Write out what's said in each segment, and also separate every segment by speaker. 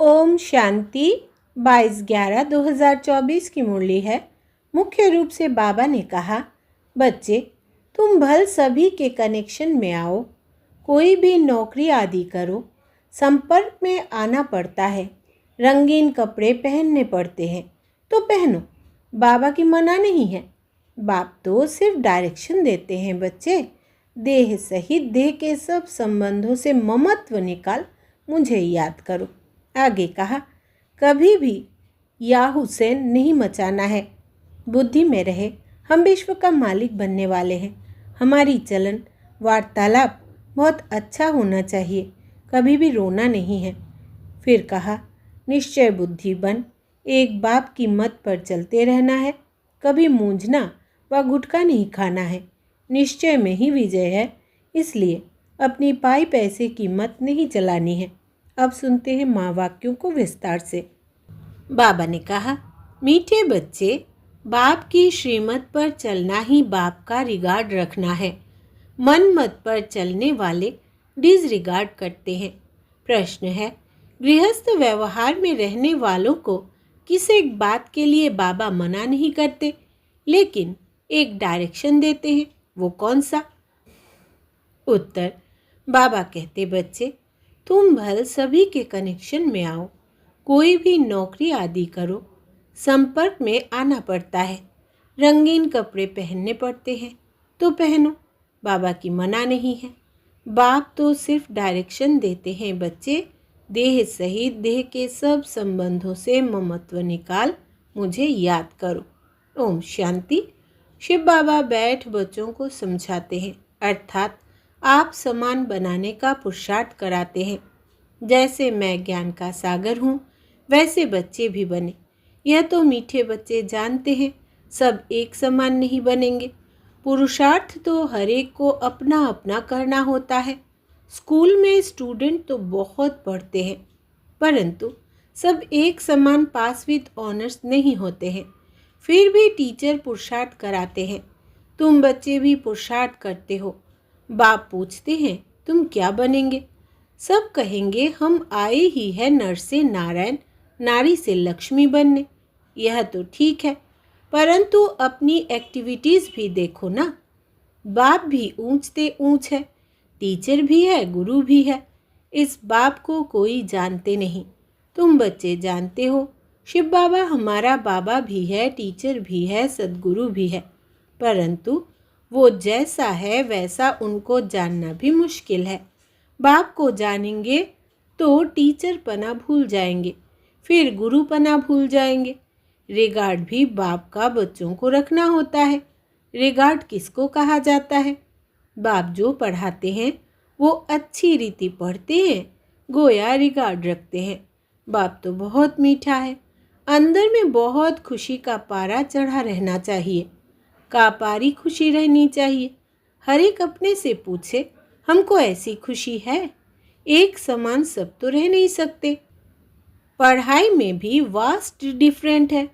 Speaker 1: ओम शांति। 22/11/2024 की मुरली है। मुख्य रूप से बाबा ने कहा, बच्चे तुम भल सभी के कनेक्शन में आओ, कोई भी नौकरी आदि करो, संपर्क में आना पड़ता है, रंगीन कपड़े पहनने पड़ते हैं तो पहनो, बाबा की मना नहीं है। बाप तो सिर्फ डायरेक्शन देते हैं। बच्चे देह सहित देह के सब संबंधों से ममत्व निकाल मुझे याद करो। आगे कहा, कभी भी या हुसैन नहीं मचाना है। बुद्धि में रहे हम विश्व का मालिक बनने वाले हैं। हमारी चलन वार्तालाप बहुत अच्छा होना चाहिए, कभी भी रोना नहीं है। फिर कहा, निश्चय बुद्धि बन, एक बाप की मत पर चलते रहना है, कभी मूंझना व गुटखा नहीं खाना है। निश्चय में ही विजय है, इसलिए अपनी पाई पैसे की मत नहीं चलानी है। अब सुनते हैं माँ वाक्यों को विस्तार से। बाबा ने कहा, मीठे बच्चे, बाप की श्रीमत पर चलना ही बाप का रिगार्ड रखना है। मन मत पर चलने वाले डिसरिगार्ड करते हैं। प्रश्न है, गृहस्थ व्यवहार में रहने वालों को किस एक बात के लिए बाबा मना नहीं करते, लेकिन एक डायरेक्शन देते हैं, वो कौन सा? उत्तर, बाबा कहते, बच्चे तुम भल सभी के कनेक्शन में आओ, कोई भी नौकरी आदि करो, संपर्क में आना पड़ता है, रंगीन कपड़े पहनने पड़ते हैं तो पहनो, बाबा की मना नहीं है। बाप तो सिर्फ डायरेक्शन देते हैं। बच्चे देह सहित देह के सब संबंधों से ममत्व निकाल मुझे याद करो। ओम शांति। शिव बाबा बैठ बच्चों को समझाते हैं, अर्थात आप समान बनाने का पुरुषार्थ कराते हैं। जैसे मैं ज्ञान का सागर हूँ, वैसे बच्चे भी बने। यह तो मीठे बच्चे जानते हैं, सब एक समान नहीं बनेंगे। पुरुषार्थ तो हर एक को अपना अपना करना होता है। स्कूल में स्टूडेंट तो बहुत पढ़ते हैं, परंतु सब एक समान पास विद ऑनर्स नहीं होते हैं। फिर भी टीचर पुरुषार्थ कराते हैं। तुम बच्चे भी पुरुषार्थ करते हो। बाप पूछते हैं, तुम क्या बनेंगे? सब कहेंगे, हम आए ही है नर से नारायण, नारी से लक्ष्मी बनने। यह तो ठीक है, परंतु अपनी एक्टिविटीज़ भी देखो ना। बाप भी ऊंच से ऊंच है, टीचर भी है, गुरु भी है। इस बाप को कोई जानते नहीं, तुम बच्चे जानते हो। शिव बाबा हमारा बाबा भी है, टीचर भी है, सद्गुरु भी है, परंतु वो जैसा है वैसा उनको जानना भी मुश्किल है। बाप को जानेंगे तो टीचर पना भूल जाएंगे, फिर गुरु पना भूल जाएंगे। रिगार्ड भी बाप का बच्चों को रखना होता है। रिगार्ड किसको कहा जाता है? बाप जो पढ़ाते हैं वो अच्छी रीति पढ़ते हैं, गोया रिगार्ड रखते हैं। बाप तो बहुत मीठा है, अंदर में बहुत खुशी का पारा चढ़ा रहना चाहिए, कापारी खुशी रहनी चाहिए। हर एक अपने से पूछे, हमको ऐसी खुशी है? एक समान सब तो रह नहीं सकते। पढ़ाई में भी वास्ट डिफरेंट है।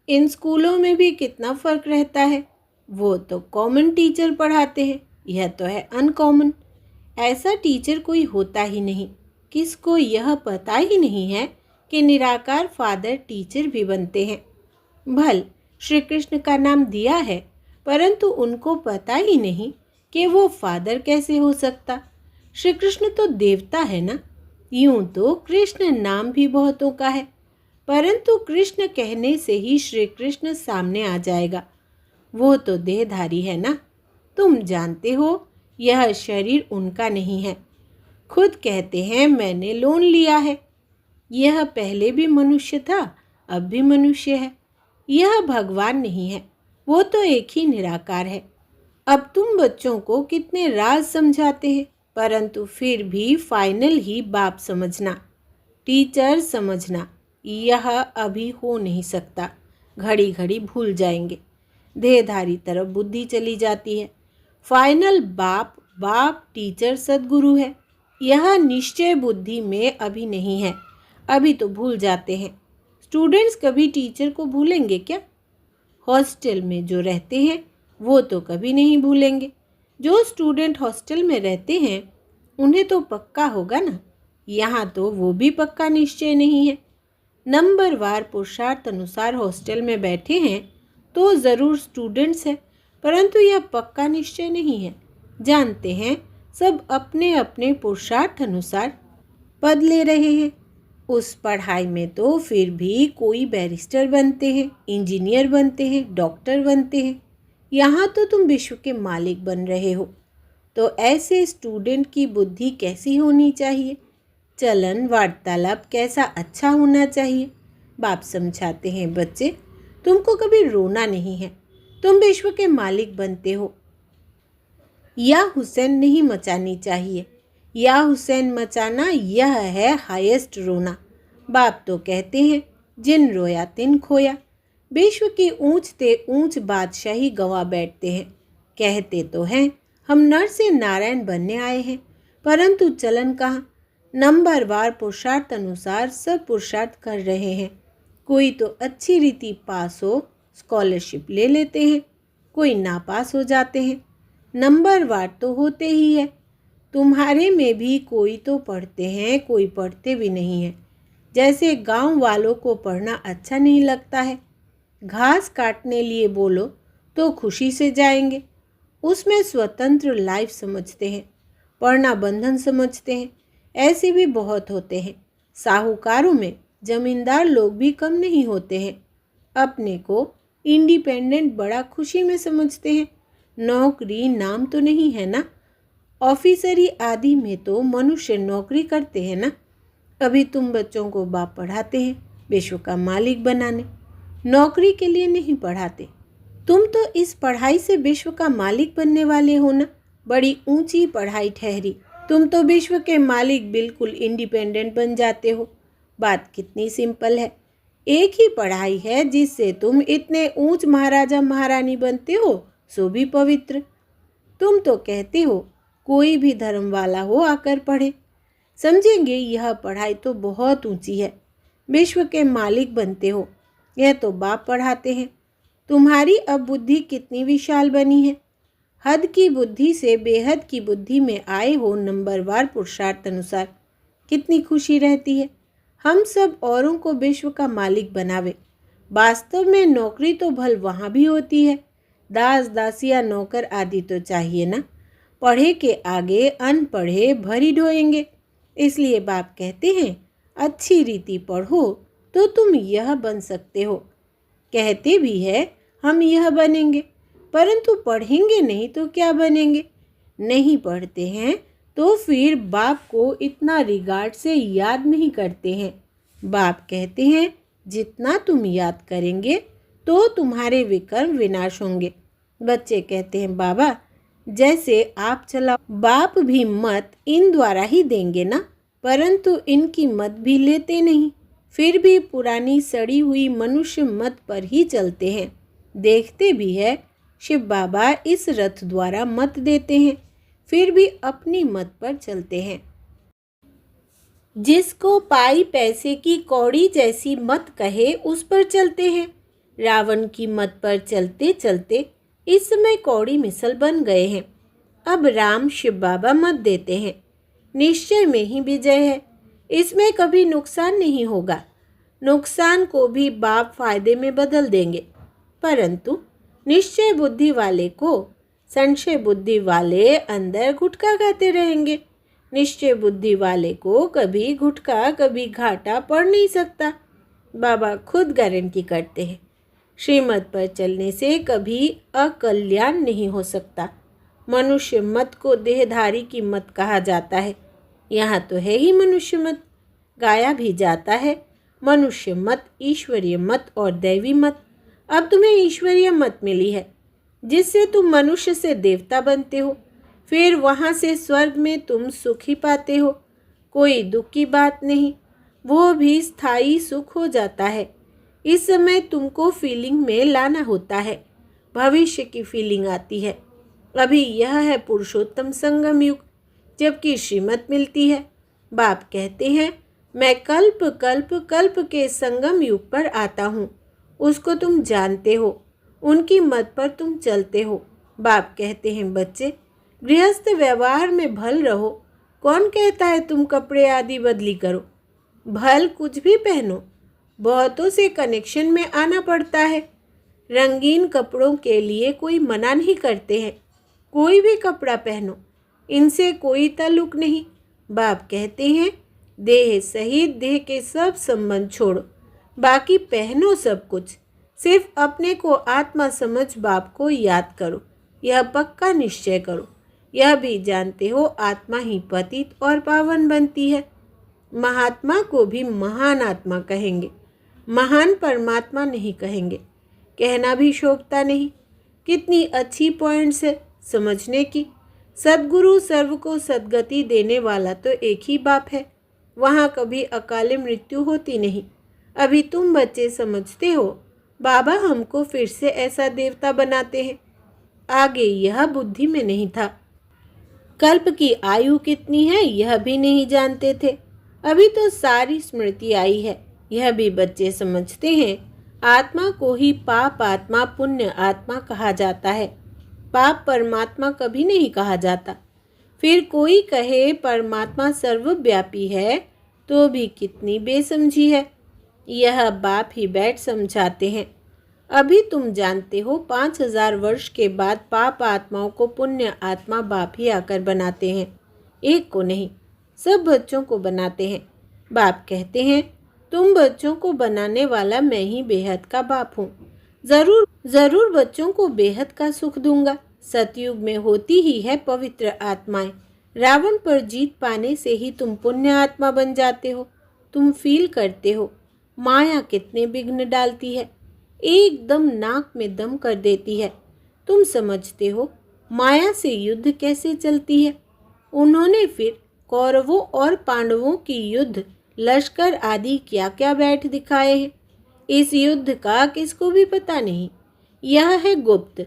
Speaker 1: इन स्कूलों में भी कितना फ़र्क रहता है। वो तो कॉमन टीचर पढ़ाते हैं, यह तो है अनकॉमन। ऐसा टीचर कोई होता ही नहीं। किसको यह पता ही नहीं है कि निराकार फादर टीचर भी बनते हैं। भल श्री कृष्ण का नाम दिया है, परंतु उनको पता ही नहीं कि वो फादर कैसे हो सकता। श्री कृष्ण तो देवता है ना। यूं तो कृष्ण नाम भी बहुतों का है, परंतु कृष्ण कहने से ही श्री कृष्ण सामने आ जाएगा। वो तो देहधारी है ना। तुम जानते हो यह शरीर उनका नहीं है। खुद कहते हैं, मैंने लोन लिया है। यह पहले भी मनुष्य था, अब भी मनुष्य है। यह भगवान नहीं है, वो तो एक ही निराकार है। अब तुम बच्चों को कितने राज समझाते हैं, परंतु फिर भी फाइनल ही बाप समझना, टीचर समझना, यह अभी हो नहीं सकता। घड़ी घड़ी भूल जाएंगे। देहधारी तरफ बुद्धि चली जाती है। फाइनल बाप, बाप टीचर सद्गुरु है। यह निश्चय बुद्धि में अभी नहीं है, अभी तो भूल जाते हैं। स्टूडेंट्स कभी टीचर को भूलेंगे क्या? हॉस्टल में जो रहते हैं वो तो कभी नहीं भूलेंगे। जो स्टूडेंट हॉस्टल में रहते हैं उन्हें तो पक्का होगा ना। यहाँ तो वो भी पक्का निश्चय नहीं है। नंबरवार पुरुषार्थ अनुसार हॉस्टल में बैठे हैं तो ज़रूर स्टूडेंट्स हैं, परंतु यह पक्का निश्चय नहीं है। जानते हैं सब अपने अपने पुरुषार्थ अनुसार पद ले रहे हैं। उस पढ़ाई में तो फिर भी कोई बैरिस्टर बनते हैं, इंजीनियर बनते हैं, डॉक्टर बनते हैं। यहाँ तो तुम विश्व के मालिक बन रहे हो। तो ऐसे स्टूडेंट की बुद्धि कैसी होनी चाहिए, चलन वार्तालाप कैसा अच्छा होना चाहिए। बाप समझाते हैं, बच्चे तुमको कभी रोना नहीं है, तुम विश्व के मालिक बनते हो। या हुसैन नहीं मचानी चाहिए, या हुसैन मचाना यह है हाईएस्ट रोना। बाप तो कहते हैं जिन रोया तिन खोया। विश्व की ऊंचते ऊंच बादशाही गंवा बैठते हैं। कहते तो हैं हम नर से नारायण बनने आए हैं, परंतु चलन कहाँ। नंबरवार पुरुषार्थ अनुसार सब पुरुषार्थ कर रहे हैं। कोई तो अच्छी रीति पास हो स्कॉलरशिप ले लेते हैं, कोई नापास हो जाते हैं। नंबरवार तो होते ही है। तुम्हारे में भी कोई तो पढ़ते हैं, कोई पढ़ते भी नहीं है। जैसे गांव वालों को पढ़ना अच्छा नहीं लगता है, घास काटने लिए बोलो तो खुशी से जाएंगे, उसमें स्वतंत्र लाइफ समझते हैं, पढ़ना बंधन समझते हैं। ऐसे भी बहुत होते हैं। साहूकारों में जमींदार लोग भी कम नहीं होते हैं। अपने को इंडिपेंडेंट बड़ा खुशी में समझते हैं। नौकरी नाम तो नहीं है ना। ऑफिसरी आदि में तो मनुष्य नौकरी करते हैं ना। अभी तुम बच्चों को बाप पढ़ाते हैं विश्व का मालिक बनाने, नौकरी के लिए नहीं पढ़ाते। तुम तो इस पढ़ाई से विश्व का मालिक बनने वाले हो ना। बड़ी ऊंची पढ़ाई ठहरी। तुम तो विश्व के मालिक बिल्कुल इंडिपेंडेंट बन जाते हो। बात कितनी सिंपल है। एक ही पढ़ाई है जिससे तुम इतने ऊंच महाराजा महारानी बनते हो, सो भी पवित्र। तुम तो कहते हो कोई भी धर्म वाला हो आकर पढ़े, समझेंगे यह पढ़ाई तो बहुत ऊंची है, विश्व के मालिक बनते हो। यह तो बाप पढ़ाते हैं। तुम्हारी अब बुद्धि कितनी विशाल बनी है। हद की बुद्धि से बेहद की बुद्धि में आए हो। नंबरवार पुरुषार्थ अनुसार कितनी खुशी रहती है। हम सब औरों को विश्व का मालिक बनावे। वास्तव में नौकरी तो भल वहाँ भी होती है। दास दासिया नौकर आदि तो चाहिए ना। पढ़े के आगे अनपढ़े भरी ढोएंगे। इसलिए बाप कहते हैं अच्छी रीति पढ़ो तो तुम यह बन सकते हो। कहते भी है हम यह बनेंगे, परंतु पढ़ेंगे नहीं तो क्या बनेंगे। नहीं पढ़ते हैं तो फिर बाप को इतना रिगार्ड से याद नहीं करते हैं। बाप कहते हैं जितना तुम याद करेंगे तो तुम्हारे विकर्म विनाश होंगे। बच्चे कहते हैं बाबा जैसे आप चलाओ। बाप भी मत इन द्वारा ही देंगे ना, परंतु इनकी मत भी लेते नहीं। फिर भी पुरानी सड़ी हुई मनुष्य मत पर ही चलते हैं। देखते भी है शिव बाबा इस रथ द्वारा मत देते हैं, फिर भी अपनी मत पर चलते हैं। जिसको पाई पैसे की कौड़ी जैसी मत कहे उस पर चलते हैं। रावण की मत पर चलते चलते इस समय कौड़ी मिसल बन गए हैं। अब राम शिव बाबा मत देते हैं। निश्चय में ही विजय है, इसमें कभी नुकसान नहीं होगा। नुकसान को भी बाप फायदे में बदल देंगे, परंतु निश्चय बुद्धि वाले को संशय बुद्धि वाले अंदर गुटखा खाते रहेंगे। निश्चय बुद्धि वाले को कभी गुटखा कभी घाटा पड़ नहीं सकता। बाबा खुद गारंटी करते हैं श्रीमत पर चलने से कभी अकल्याण नहीं हो सकता। मनुष्य मत को देहधारी की मत कहा जाता है। यहाँ तो है ही मनुष्य मत, गाया भी जाता है मनुष्य मत, ईश्वरीय मत और दैवी मत। अब तुम्हें ईश्वरीय मत मिली है जिससे तुम मनुष्य से देवता बनते हो, फिर वहाँ से स्वर्ग में तुम सुख ही पाते हो। कोई दुख की बात नहीं, वो भी स्थायी सुख हो जाता है। इस समय तुमको फीलिंग में लाना होता है, भविष्य की फीलिंग आती है। अभी यह है पुरुषोत्तम संगम युग, जबकि श्रीमत मिलती है। बाप कहते हैं मैं कल्प कल्प कल्प के संगम युग पर आता हूँ, उसको तुम जानते हो, उनकी मत पर तुम चलते हो। बाप कहते हैं बच्चे गृहस्थ व्यवहार में भल रहो, कौन कहता है तुम कपड़े आदि बदली करो? भल कुछ भी पहनो, बहुतों से कनेक्शन में आना पड़ता है। रंगीन कपड़ों के लिए कोई मना नहीं करते हैं। कोई भी कपड़ा पहनो, इनसे कोई ताल्लुक नहीं। बाप कहते हैं देह सहित देह के सब संबंध छोड़ो, बाकी पहनो सब कुछ। सिर्फ अपने को आत्मा समझ बाप को याद करो। यह पक्का निश्चय करो। यह भी जानते हो आत्मा ही पतित और पावन बनती है। महात्मा को भी महान आत्मा कहेंगे, महान परमात्मा नहीं कहेंगे। कहना भी शोभता नहीं। कितनी अच्छी पॉइंट्स है समझने की। सद्गुरु सर्व को सद्गति देने वाला तो एक ही बाप है। वहाँ कभी अकाले मृत्यु होती नहीं। अभी तुम बच्चे समझते हो बाबा हमको फिर से ऐसा देवता बनाते हैं। आगे यह बुद्धि में नहीं था। कल्प की आयु कितनी है यह भी नहीं जानते थे। अभी तो सारी स्मृति आई है। यह भी बच्चे समझते हैं। आत्मा को ही पाप आत्मा पुण्य आत्मा कहा जाता है। पाप परमात्मा कभी नहीं कहा जाता। फिर कोई कहे परमात्मा सर्वव्यापी है तो भी कितनी बेसमझी है। यह बाप ही बैठ समझाते हैं। अभी तुम जानते हो 5000 वर्ष के बाद पाप आत्माओं को पुण्य आत्मा बाप ही आकर बनाते हैं। एक को नहीं, सब बच्चों को बनाते हैं। बाप कहते हैं तुम बच्चों को बनाने वाला मैं ही बेहद का बाप हूँ। जरूर जरूर बच्चों को बेहद का सुख दूंगा। सतयुग में होती ही है पवित्र आत्माएं। रावण पर जीत पाने से ही तुम पुण्य आत्मा बन जाते हो। तुम फील करते हो माया कितने विघ्न डालती है, एकदम नाक में दम कर देती है। तुम समझते हो माया से युद्ध कैसे चलती है। उन्होंने फिर कौरवों और पांडवों की युद्ध लश्कर आदि क्या क्या बैठ दिखाए हैं। इस युद्ध का किसको भी पता नहीं। यह है गुप्त,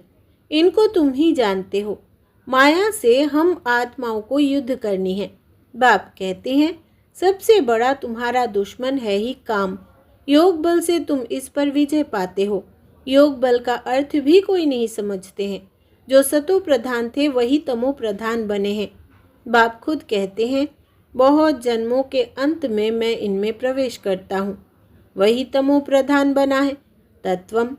Speaker 1: इनको तुम ही जानते हो। माया से हम आत्माओं को युद्ध करनी है। बाप कहते हैं सबसे बड़ा तुम्हारा दुश्मन है ही काम। योग बल से तुम इस पर विजय पाते हो। योग बल का अर्थ भी कोई नहीं समझते हैं। जो सतो प्रधान थे वही तमो प्रधान बने हैं। बाप खुद कहते हैं बहुत जन्मों के अंत में मैं इनमें प्रवेश करता हूँ। वही तमो प्रधान बना है। तत्वम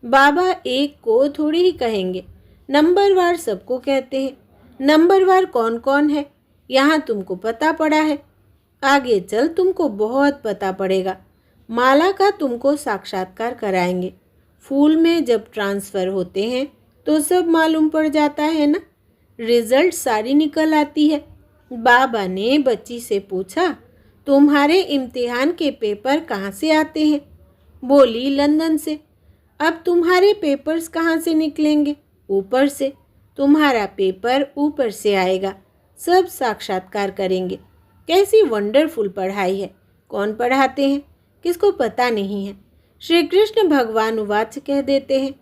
Speaker 1: बाबा एक को थोड़ी ही कहेंगे, नंबरवार सबको कहते हैं। नंबरवार कौन कौन है यहाँ तुमको पता पड़ा है। आगे चल तुमको बहुत पता पड़ेगा। माला का तुमको साक्षात्कार कराएंगे। फूल में जब ट्रांसफ़र होते हैं तो सब मालूम पड़ जाता है ना। रिजल्ट सारी निकल आती है। बाबा ने बच्ची से पूछा तुम्हारे इम्तिहान के पेपर कहाँ से आते हैं। बोली लंदन से। अब तुम्हारे पेपर्स कहाँ से निकलेंगे। ऊपर से। तुम्हारा पेपर ऊपर से आएगा। सब साक्षात्कार करेंगे। कैसी वंडरफुल पढ़ाई है। कौन पढ़ाते हैं किसको पता नहीं है। श्री कृष्ण भगवान उवाच कह देते हैं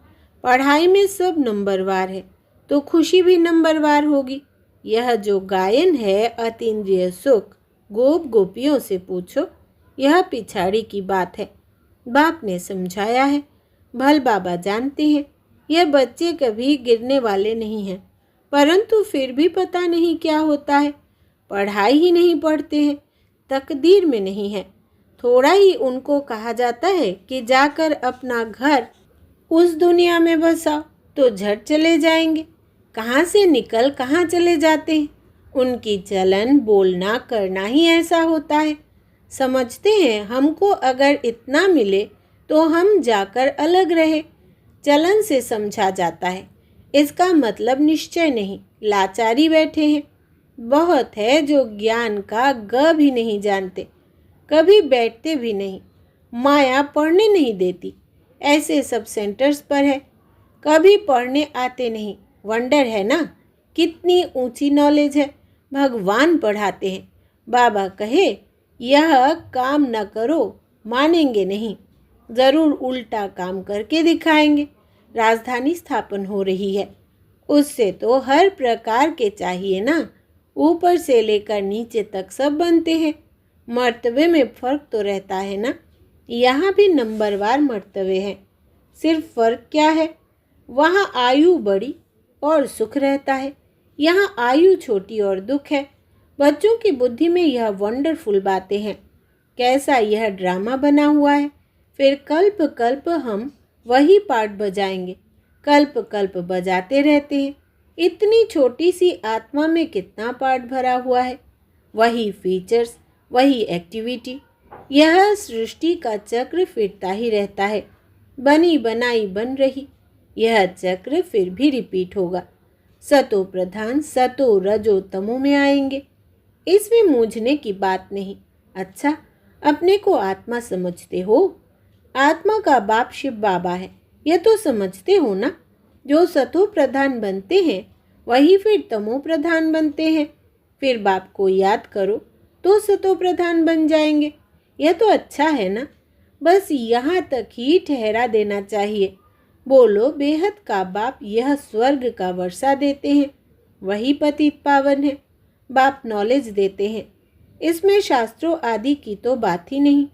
Speaker 1: पढ़ाई में सब नंबरवार है तो खुशी भी नंबरवार होगी। यह जो गायन है अतीन्द्रिय सुख गोप गोपियों से पूछो, यह पिछाड़ी की बात है। बाप ने समझाया है। भल बाबा जानते हैं यह बच्चे कभी गिरने वाले नहीं हैं, परंतु फिर भी पता नहीं क्या होता है। पढ़ाई ही नहीं पढ़ते हैं, तकदीर में नहीं है। थोड़ा ही उनको कहा जाता है कि जाकर अपना घर उस दुनिया में बसाओ तो झट चले जाएंगे। कहाँ से निकल कहाँ चले जाते हैं। उनकी चलन बोलना करना ही ऐसा होता है। समझते हैं हमको अगर इतना मिले तो हम जाकर अलग रहे। चलन से समझा जाता है, इसका मतलब निश्चय नहीं। लाचारी बैठे हैं। बहुत है जो ज्ञान का ग भी नहीं जानते, कभी बैठते भी नहीं। माया पढ़ने नहीं देती। ऐसे सब सेंटर्स पर है, कभी पढ़ने आते नहीं। वंडर है ना, कितनी ऊंची नॉलेज है। भगवान पढ़ाते हैं। बाबा कहे यह काम न करो, मानेंगे नहीं। ज़रूर उल्टा काम करके दिखाएंगे। राजधानी स्थापन हो रही है, उससे तो हर प्रकार के चाहिए ना। ऊपर से लेकर नीचे तक सब बनते हैं। मर्तबे में फ़र्क तो रहता है ना। यहाँ भी नंबरवार मर्तबे हैं। सिर्फ फ़र्क क्या है, वहाँ आयु बड़ी और सुख रहता है, यहाँ आयु छोटी और दुख है। बच्चों की बुद्धि में यह वंडरफुल बातें हैं। कैसा यह ड्रामा बना हुआ है। फिर कल्प कल्प हम वही पार्ट बजाएंगे, कल्प कल्प बजाते रहते हैं। इतनी छोटी सी आत्मा में कितना पार्ट भरा हुआ है। वही फीचर्स, वही एक्टिविटी। यह सृष्टि का चक्र फिरता ही रहता है। बनी बनाई बन रही। यह चक्र फिर भी रिपीट होगा। सतो प्रधान सतो रजो तमो में आएंगे। इसमें मूझने की बात नहीं। अच्छा, अपने को आत्मा समझते हो? आत्मा का बाप शिव बाबा है, यह तो समझते हो ना। जो सतो प्रधान बनते हैं वही फिर तमो प्रधान बनते हैं। फिर बाप को याद करो तो सतो प्रधान बन जाएंगे। यह तो अच्छा है ना। बस यहाँ तक ही ठहरा देना चाहिए। बोलो, बेहद का बाप यह स्वर्ग का वर्षा देते हैं, वही पतित पावन है। बाप नॉलेज देते हैं। इसमें शास्त्रों आदि की तो बात ही नहीं।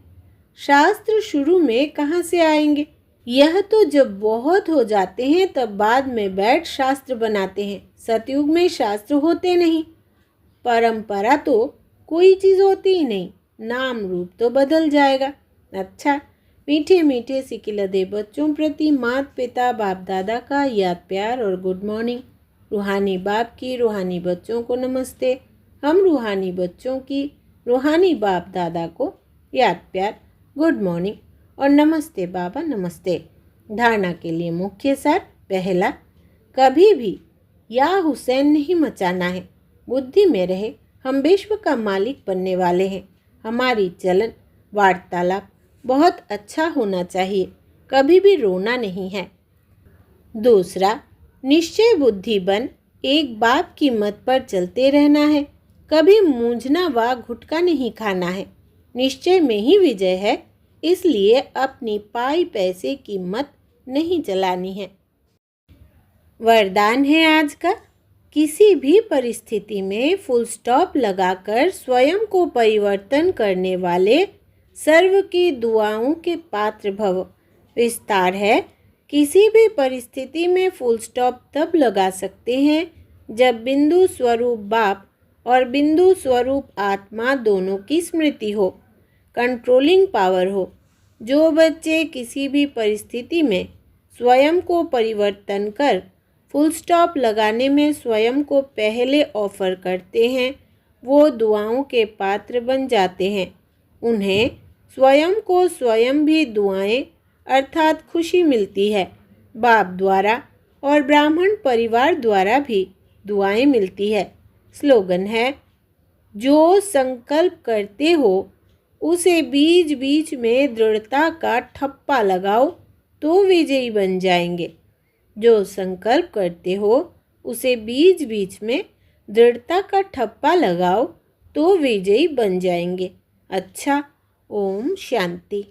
Speaker 1: शास्त्र शुरू में कहाँ से आएंगे? यह तो जब बहुत हो जाते हैं तब बाद में बैठ शास्त्र बनाते हैं। सतयुग में शास्त्र होते नहीं। परंपरा तो कोई चीज़ होती ही नहीं, नाम रूप तो बदल जाएगा। अच्छा, मीठे मीठे सिकिलदे बच्चों प्रति माता पिता बाप दादा का याद प्यार और गुड मॉर्निंग। रूहानी बाप की रूहानी बच्चों को नमस्ते। हम रूहानी बच्चों की रूहानी बाप दादा को याद प्यार, गुड मॉर्निंग और नमस्ते बाबा नमस्ते। धारणा के लिए मुख्य सार। पहला, कभी भी या हुसैन नहीं मचाना है। बुद्धि में रहे हम विश्व का मालिक बनने वाले हैं। हमारी चलन वार्तालाप बहुत अच्छा होना चाहिए, कभी भी रोना नहीं है। दूसरा, निश्चय बुद्धि बन एक बाप की मत पर चलते रहना है। कभी मूंझना व घुटका नहीं खाना है। निश्चय में ही विजय है, इसलिए अपनी पाई पैसे की मत नहीं चलानी है। वरदान है आज का, किसी भी परिस्थिति में फुल स्टॉप लगाकर स्वयं को परिवर्तन करने वाले सर्व की दुआओं के पात्र भव। विस्तार है, किसी भी परिस्थिति में फुल स्टॉप तब लगा सकते हैं जब बिंदु स्वरूप बाप और बिंदु स्वरूप आत्मा दोनों की स्मृति हो, कंट्रोलिंग पावर हो। जो बच्चे किसी भी परिस्थिति में स्वयं को परिवर्तन कर फुल स्टॉप लगाने में स्वयं को पहले ऑफर करते हैं, वो दुआओं के पात्र बन जाते हैं। उन्हें स्वयं को स्वयं भी दुआएं अर्थात खुशी मिलती है। बाप द्वारा और ब्राह्मण परिवार द्वारा भी दुआएं मिलती है। स्लोगन है, जो संकल्प करते हो उसे बीच बीच में दृढ़ता का ठप्पा लगाओ तो विजयी बन जाएंगे। जो संकल्प करते हो उसे बीच बीच में दृढ़ता का ठप्पा लगाओ तो विजयी बन जाएंगे। अच्छा, ओम शांति।